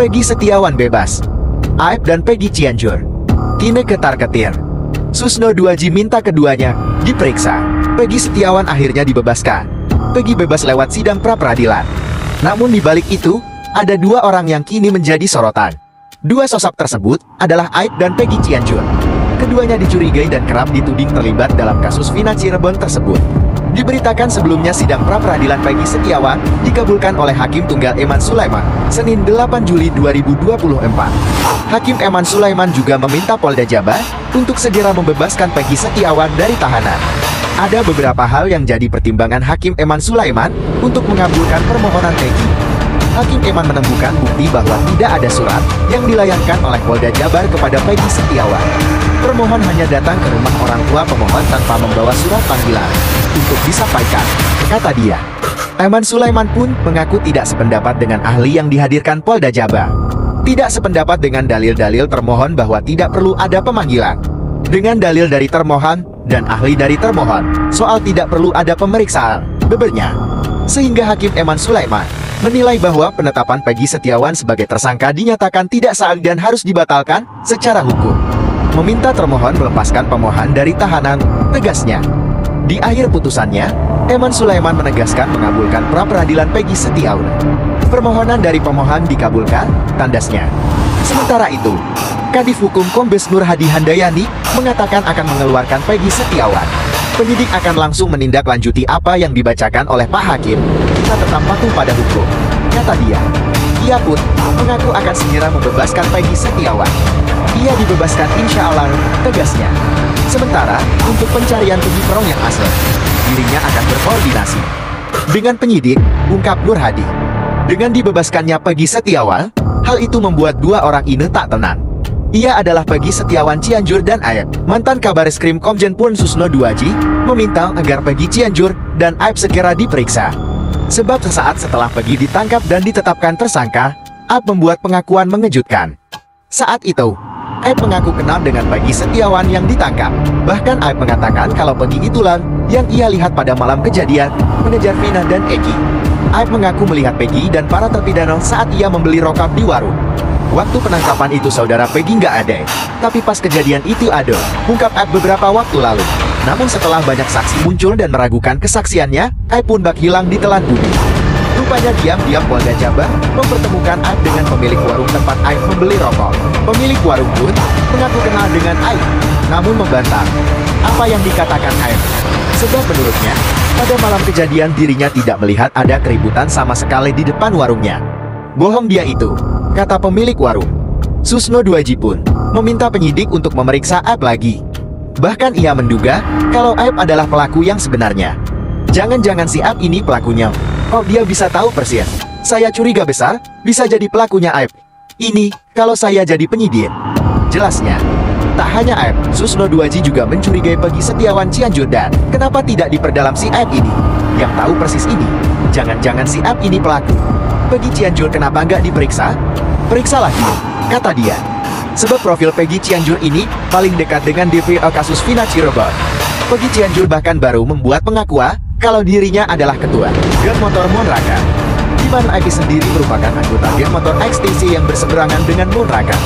Peggy Setiawan bebas. Aib dan Peggy Cianjur. Kini ketar-ketir. Susno 2J minta keduanya diperiksa. Peggy Setiawan akhirnya dibebaskan. Peggy bebas lewat sidang pra-peradilan. Namun di balik itu, ada dua orang yang kini menjadi sorotan. Dua sosok tersebut adalah Aib dan Peggy Cianjur. Keduanya dicurigai dan kerap dituding terlibat dalam kasus Vina Cirebon tersebut. Diberitakan sebelumnya sidang pra-peradilan Peggy Setiawan dikabulkan oleh Hakim Tunggal Eman Sulaiman, Senin 8 Juli 2024. Hakim Eman Sulaiman juga meminta Polda Jabar untuk segera membebaskan Peggy Setiawan dari tahanan. Ada beberapa hal yang jadi pertimbangan Hakim Eman Sulaiman untuk mengabulkan permohonan Peggy. Hakim Eman menemukan bukti bahwa tidak ada surat yang dilayangkan oleh Polda Jabar kepada Peggy Setiawan. Permohon hanya datang ke rumah orang tua pemohon tanpa membawa surat panggilan untuk disampaikan, kata dia. Eman Sulaiman pun mengaku tidak sependapat dengan ahli yang dihadirkan Polda Jabar. Tidak sependapat dengan dalil-dalil termohon bahwa tidak perlu ada pemanggilan. Dengan dalil dari termohon dan ahli dari termohon soal tidak perlu ada pemeriksaan, bebernya. Sehingga Hakim Eman Sulaiman menilai bahwa penetapan Peggy Setiawan sebagai tersangka dinyatakan tidak sah dan harus dibatalkan secara hukum. Meminta termohon melepaskan pemohon dari tahanan, tegasnya. Di akhir putusannya, Eman Sulaiman menegaskan mengabulkan pra-peradilan Peggy Setiawan. Permohonan dari pemohon dikabulkan, tandasnya. Sementara itu, Kadif Hukum Kombes Nur Hadi Handayani mengatakan akan mengeluarkan Peggy Setiawan. Penyidik akan langsung menindaklanjuti apa yang dibacakan oleh Pak Hakim. Kita tetap patuh pada hukum, kata dia. Ia pun mengaku akan segera membebaskan Peggy Setiawan. Ia dibebaskan insya Allah, tegasnya. Sementara, untuk pencarian Peggy Perong yang asli, dirinya akan berkoordinasi dengan penyidik, ungkap Nur Hadi. Dengan dibebaskannya Peggy Setiawan, hal itu membuat dua orang ini tak tenang. Ia adalah Peggy Setiawan Cianjur dan Aib. Mantan Kabareskrim Komjen Pol Susno 2J meminta agar Peggy Cianjur dan Aib segera diperiksa. Sebab sesaat setelah Peggy ditangkap dan ditetapkan tersangka, Aib membuat pengakuan mengejutkan. Saat itu, Aib mengaku kenal dengan Peggy Setiawan yang ditangkap. Bahkan Aib mengatakan kalau Peggy itulah yang ia lihat pada malam kejadian mengejar Vina dan Eki. Aib mengaku melihat Peggy dan para terpidana saat ia membeli rokok di warung. Waktu penangkapan itu saudara Peggy nggak ada, tapi pas kejadian itu ada, ungkap Aib beberapa waktu lalu. Namun setelah banyak saksi muncul dan meragukan kesaksiannya, Aib pun bak hilang di telan bumi. Rupanya diam-diam Polda Jabar mempertemukan Aib dengan pemilik warung tempat Aib membeli rokok. Pemilik warung pun mengaku kenal dengan Aib, namun membantah apa yang dikatakan Aib. Sebab menurutnya, pada malam kejadian dirinya tidak melihat ada keributan sama sekali di depan warungnya. Bohong dia itu, kata pemilik warung. Susno 2J pun meminta penyidik untuk memeriksa Aib lagi. Bahkan ia menduga kalau Aib adalah pelaku yang sebenarnya. Jangan-jangan si Aib ini pelakunya. Kok dia bisa tahu persis? Saya curiga besar, bisa jadi pelakunya Aib. Ini, kalau saya jadi penyidik. Jelasnya, tak hanya Aib, Susno 2J juga mencurigai Peggy Setiawan Cianjur dan kenapa tidak diperdalam si Aib ini? Yang tahu persis ini, jangan-jangan si Aib ini pelaku. Peggy Cianjur kenapa nggak diperiksa? Periksa lagi, kata dia. Sebab profil Peggy Cianjur ini paling dekat dengan DPO kasus Vina Cirebon. Peggy Cianjur bahkan baru membuat pengakuan kalau dirinya adalah ketua geng motor Monraka, di mana Eki sendiri merupakan anggota geng motor XTC yang berseberangan dengan Monraka.